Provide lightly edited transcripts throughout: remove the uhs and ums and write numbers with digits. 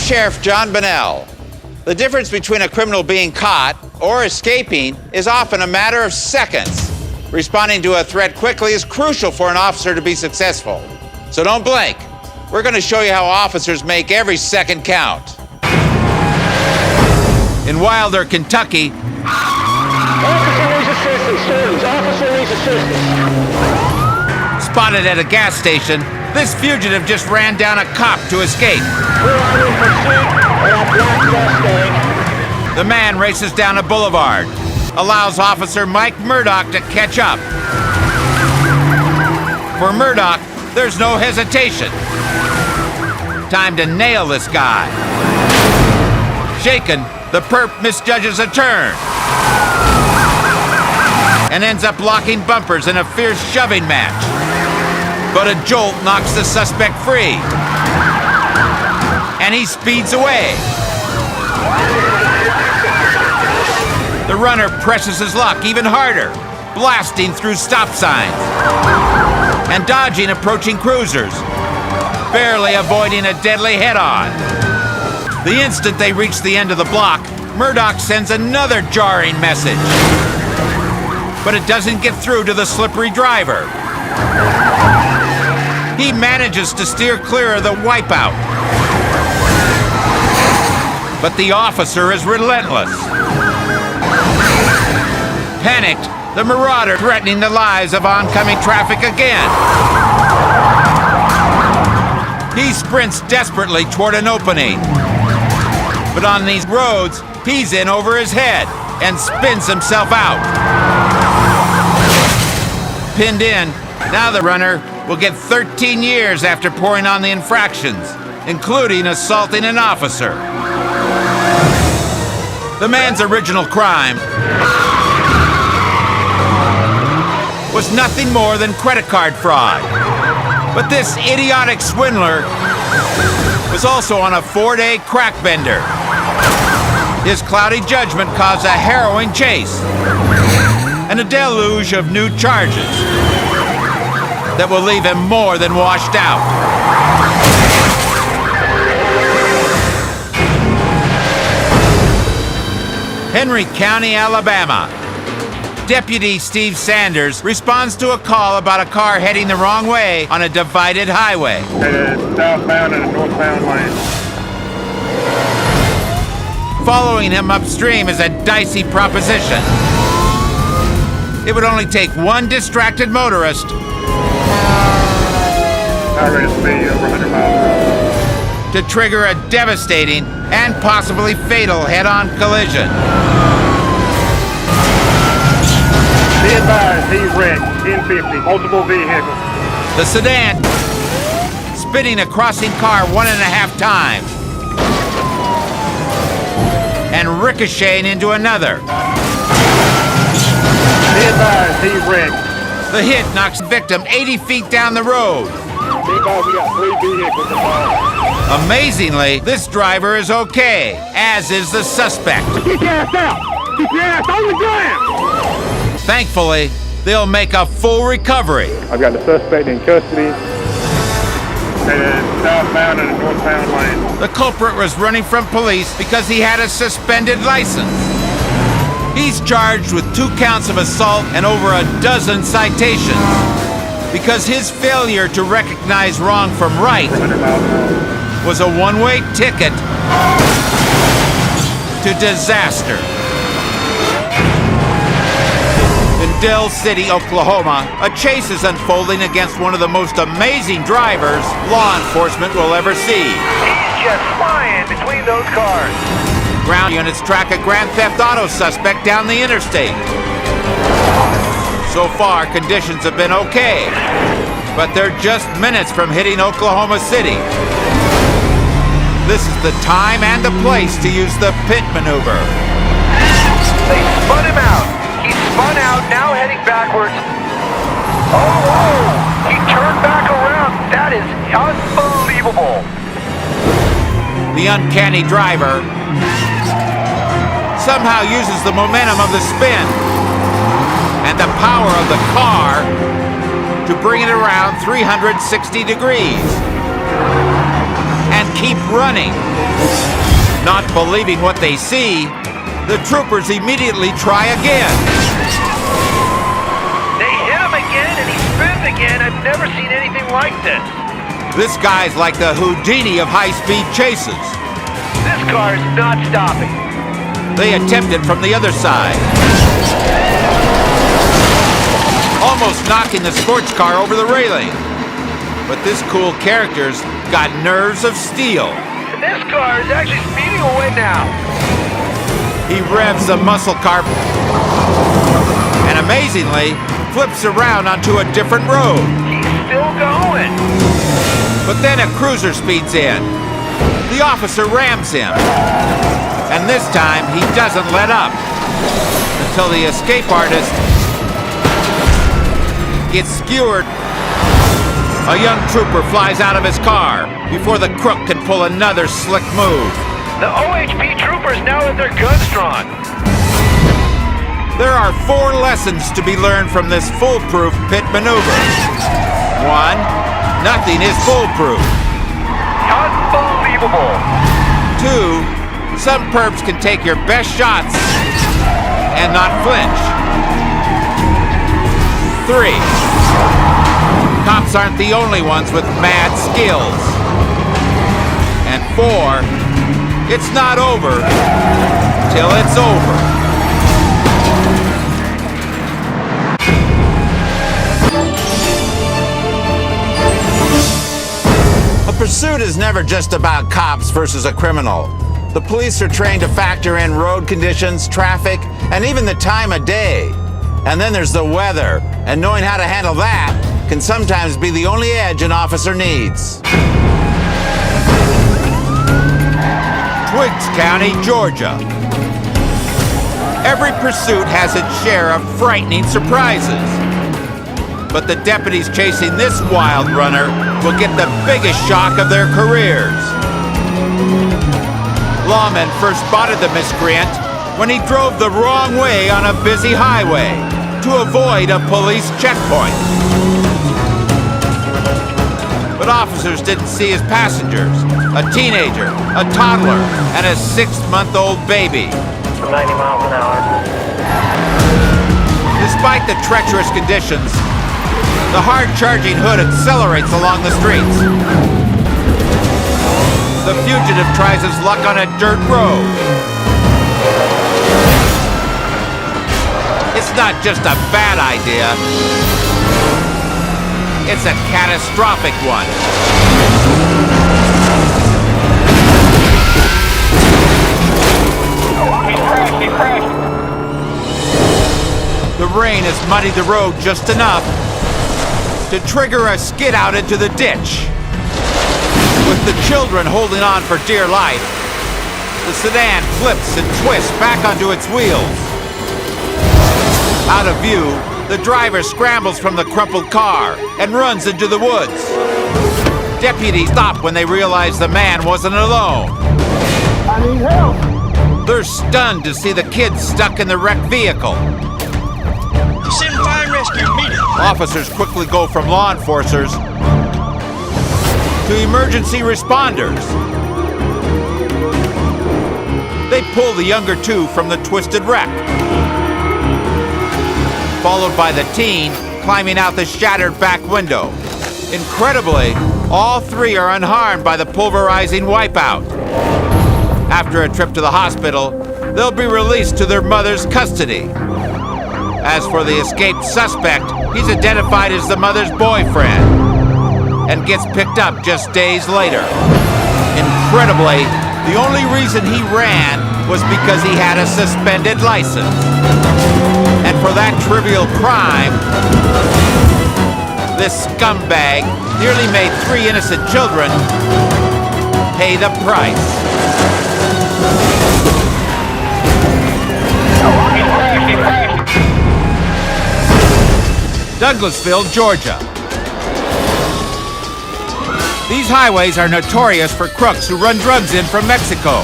Sheriff John Bunnell. The difference between a criminal being caught or escaping is often a matter of seconds. Responding to a threat quickly is crucial for an officer to be successful. So don't blink. We're going to show you how officers make every second count. In Wilder, Kentucky, Officer needs assistance, students. Officer needs assistance. spotted at a gas station, this fugitive just ran down a cop to escape. We're on in pursuit of that black Mustang. The man races down a boulevard, allows Officer Mike Murdoch to catch up. For Murdoch, there's no hesitation. Time to nail this guy. Shaken, the perp misjudges a turn and ends up locking bumpers in a fierce shoving match. But a jolt knocks the suspect free, and he speeds away. The runner presses his luck even harder, blasting through stop signs and dodging approaching cruisers, barely avoiding a deadly head-on. The instant they reach the end of the block, Murdoch sends another jarring message. But it doesn't get through to the slippery driver. He manages to steer clear of the wipeout. But the officer is relentless. Panicked, the marauder threatening the lives of oncoming traffic again. He sprints desperately toward an opening. But on these roads, he's in over his head and spins himself out. Pinned in, now the runner will get 13 years after pouring on the infractions, including assaulting an officer. The man's original crime was nothing more than credit card fraud. But this idiotic swindler was also on a 4-day crack bender. His cloudy judgment caused a harrowing chase and a deluge of new charges that will leave him more than washed out. Henry County, Alabama. Deputy Steve Sanders responds to a call about a car heading the wrong way on a divided highway. Headed southbound in a northbound lane. Following him upstream is a dicey proposition. It would only take one distracted motorist High rate of speed over 100 miles per hour. to trigger a devastating and possibly fatal head-on collision. Be advised, he's wrecked. 1050, multiple vehicles. The sedan spinning a crossing car 1.5 times and ricocheting into another. Be advised, he's wrecked. The hit knocks the victim 80 feet down the road. Be advised, we got 3 vehicles involved. Amazingly, this driver is okay, as is the suspect. Keep your ass out! Keep your ass on the ground! Thankfully, they'll make a full recovery. I've got the suspect in custody. Headed southbound in a northbound lane. The culprit was running from police because he had a suspended license. He's charged with 2 counts of assault and over a dozen citations because his failure to recognize wrong from right 100 miles per hour. was a one-way ticket to disaster. In Del City, Oklahoma, a chase is unfolding against one of the most amazing drivers law enforcement will ever see. He's just flying between those cars. Ground units track a Grand Theft Auto suspect down the interstate. So far, conditions have been okay, but they're just minutes from hitting Oklahoma City. This is the time and the place to use the pit maneuver. They spun him out. He spun out, now heading backwards. Oh, he turned back around. That is unbelievable. The uncanny driver somehow uses the momentum of the spin and the power of the car to bring it around 360 degrees and keep running. Not believing what they see, the troopers immediately try again. They hit him again and he spins again. I've never seen anything like this. This guy's like the Houdini of high-speed chases. This car is not stopping. They attempt it from the other side, almost knocking the sports car over the railing. But this cool character's got nerves of steel. This car is actually speeding away now. He revs the muscle car and amazingly flips around onto a different road. He's still going. But then a cruiser speeds in. The officer rams him. And this time he doesn't let up until the escape artist gets skewered. A young trooper flies out of his car before the crook can pull another slick move. The OHP troopers now have their guns drawn. There are 4 lessons to be learned from this foolproof pit maneuver. 1, nothing is foolproof. Unbelievable. 2, some perps can take your best shots and not flinch. 3, cops aren't the only ones with mad skills. And 4, it's not over till it's over. A pursuit is never just about cops versus a criminal. The police are trained to factor in road conditions, traffic, and even the time of day. And then there's the weather, and knowing how to handle that can sometimes be the only edge an officer needs. Twiggs County, Georgia. Every pursuit has its share of frightening surprises. But the deputies chasing this wild runner will get the biggest shock of their careers. Lawmen first spotted the miscreant when he drove the wrong way on a busy highway to avoid a police checkpoint. But officers didn't see his passengers, a teenager, a toddler, and a 6-month-old baby. 90 miles an hour. Despite the treacherous conditions, the hard-charging hood accelerates along the streets. The fugitive tries his luck on a dirt road. It's not just a bad idea. It's a catastrophic one. He crashed. The rain has muddied the road just enough to trigger a skid out into the ditch. With the children holding on for dear life, the sedan flips and twists back onto its wheels. Out of view, the driver scrambles from the crumpled car and runs into the woods. Deputies stop when they realize the man wasn't alone. I need help. They're stunned to see the kid stuck in the wrecked vehicle. Send fire and rescue immediately. Officers quickly go from law enforcers to emergency responders. They pull the younger two from the twisted wreck, followed by the teen climbing out the shattered back window. Incredibly, all 3 are unharmed by the pulverizing wipeout. After a trip to the hospital, they'll be released to their mother's custody. As for the escaped suspect, he's identified as the mother's boyfriend and gets picked up just days later. Incredibly, the only reason he ran was because he had a suspended license. And for that trivial crime, this scumbag nearly made 3 innocent children pay the price. Douglasville, Georgia. These highways are notorious for crooks who run drugs in from Mexico.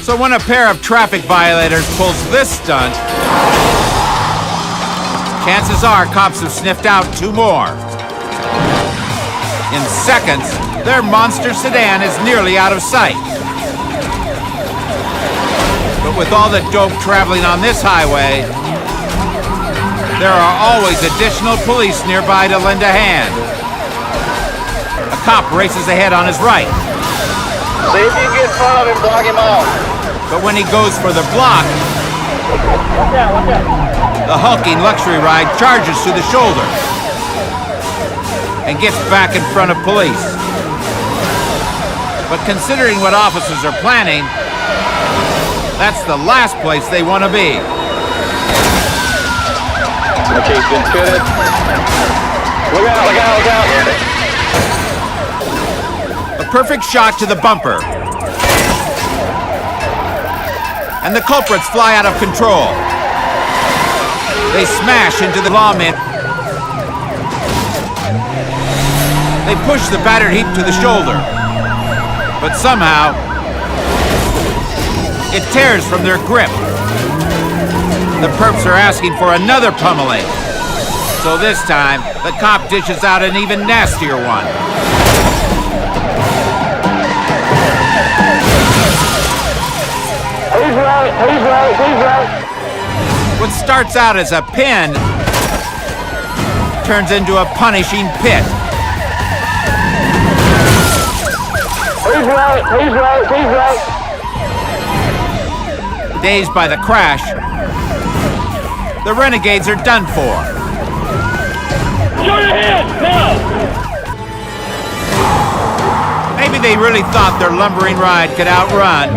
So when a pair of traffic violators pulls this stunt, chances are cops have sniffed out 2 more. In seconds, Their monster sedan is nearly out of sight. But with all the dope traveling on this highway, there are always additional police nearby to lend a hand. A cop races ahead on his right. See if you can get in front of him, block him off. But when he goes for the block, Watch out, watch out. the hulking luxury ride charges through the shoulder and gets back in front of police. But considering what officers are planning, that's the last place they want to be. Okay, he's been fitted. Look out, look out, look out. A perfect shot to the bumper. And the culprits fly out of control. They smash into the lawman. They push the battered heap to the shoulder. But somehow, it tears from their grip. The perps are asking for another pummeling. So this time, the cop dishes out an even nastier one. He's right, he's right, he's right. What starts out as a pin turns into a punishing pit. He's right, he's right, he's right. Dazed by the crash, the renegades are done for. Shoot ahead, now! Maybe they really thought their lumbering ride could outrun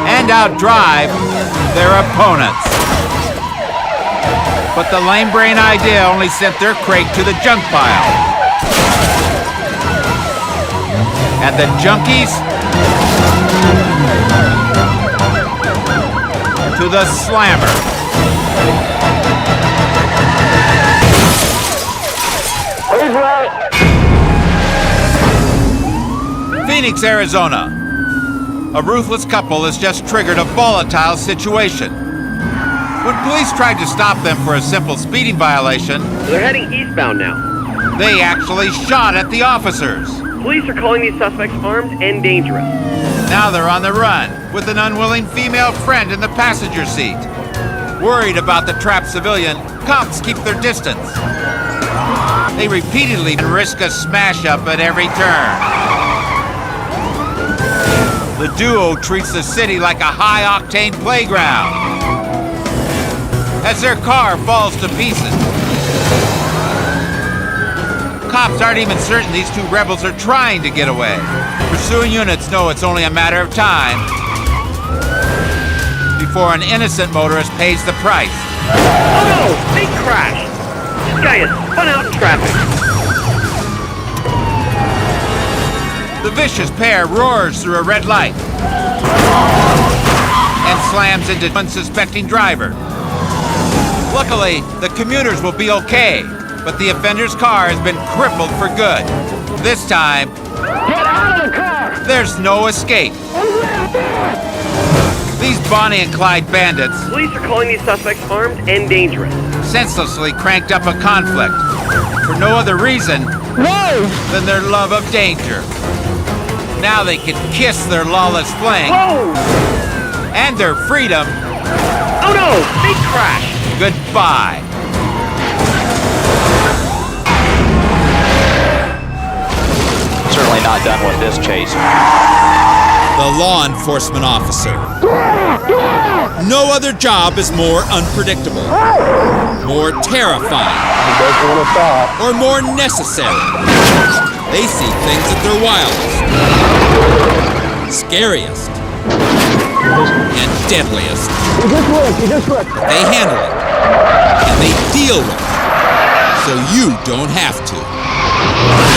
and outdrive their opponents. But the lame brain idea only sent their crate to the junk pile. And the junkies to the slammer. He's right. Phoenix, Arizona. A ruthless couple has just triggered a volatile situation. When police tried to stop them for a simple speeding violation, They're heading eastbound now. they actually shot at the officers. Police are calling these suspects armed and dangerous. Now they're on the run, with an unwilling female friend in the passenger seat. Worried about the trapped civilian, cops keep their distance. They repeatedly risk a smash-up at every turn. The duo treats the city like a high-octane playground as their car falls to pieces. Cops aren't even certain these two rebels are trying to get away. Pursuing units know it's only a matter of time before an innocent motorist pays the price. Oh no! They crashed! This guy is spun out in traffic. The vicious pair roars through a red light and slams into an unsuspecting driver. Luckily, the commuters will be okay, but the offender's car has been crippled for good. This time, Get out of the car! there's no escape. These Bonnie and Clyde bandits Police are calling these suspects armed and dangerous. senselessly cranked up a conflict for no other reason than their love of danger. Now they can kiss their lawless flame Whoa! and their freedom Oh no! They crashed! goodbye. Certainly not done with this chase. The law enforcement officer. No other job is more unpredictable, more terrifying, or more necessary. They see things at their wildest, scariest, and deadliest. They handle it, and they deal with it, so you don't have to.